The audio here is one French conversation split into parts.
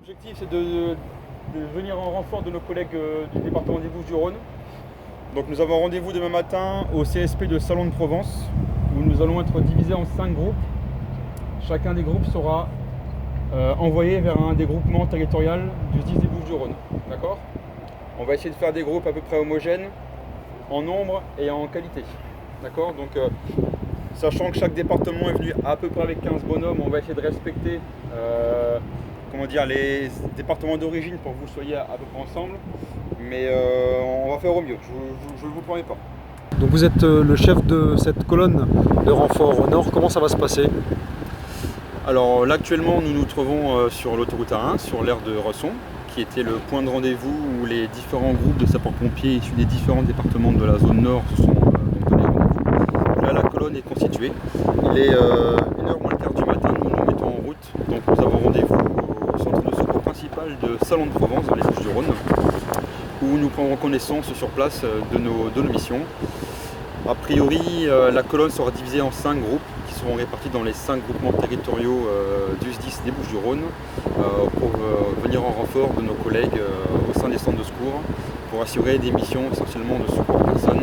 L'objectif, c'est de venir en renfort de nos collègues du département des Bouches-du-Rhône. Donc nous avons rendez-vous demain matin au CSP de Salon de Provence, où nous allons être divisés en 5 groupes. Chacun des groupes sera envoyé vers un des groupements territoriaux du SDIS des Bouches-du-Rhône. D'accord ? On va essayer de faire des groupes à peu près homogènes, en nombre et en qualité. D'accord ? Donc, sachant que chaque département est venu à peu près avec 15 bonhommes, on va essayer de respecter les départements d'origine pour que vous soyez à peu près ensemble. Mais on va faire au mieux, je ne vous promets pas. Donc vous êtes le chef de cette colonne de renfort au nord, comment ça va se passer? Alors là actuellement nous nous trouvons sur l'autoroute A1, sur l'aire de Resson, qui était le point de rendez-vous où les différents groupes de sapeurs-pompiers issus des différents départements de la zone nord se sont donnés rendez-vous. Là la colonne est constituée, il est 1h moins le quart du matin, nous nous mettons en route, donc nous avons rendez-vous au centre de secours principal de Salon de Provence dans les Bouches-du-Rhône, où nous prendrons connaissance sur place de nos missions. A priori, la colonne sera divisée en 5 groupes qui seront répartis dans les 5 groupements territoriaux du SDIS des Bouches-du-Rhône pour venir en renfort de nos collègues au sein des centres de secours pour assurer des missions essentiellement de secours aux personnes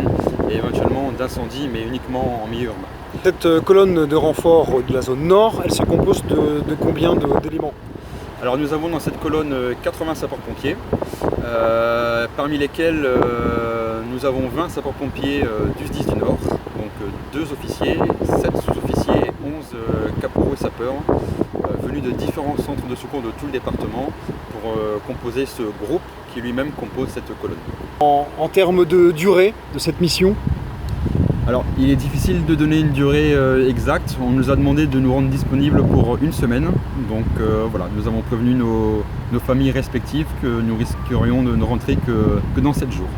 et éventuellement d'incendie, mais uniquement en milieu urbain. Cette colonne de renfort de la zone nord, elle se compose de combien d'éléments? Alors nous avons dans cette colonne 80 sapeurs-pompiers, parmi lesquels nous avons 20 sapeurs-pompiers du SDIS du Nord, donc 2 officiers, 7 sous-officiers, 11 caporaux et sapeurs, venus de différents centres de secours de tout le département pour composer ce groupe qui lui-même compose cette colonne. En termes de durée de cette mission? Alors, il est difficile de donner une durée exacte. On nous a demandé de nous rendre disponibles pour 1 semaine. Donc voilà, nous avons prévenu nos familles respectives que nous risquerions de ne rentrer que dans 7 jours.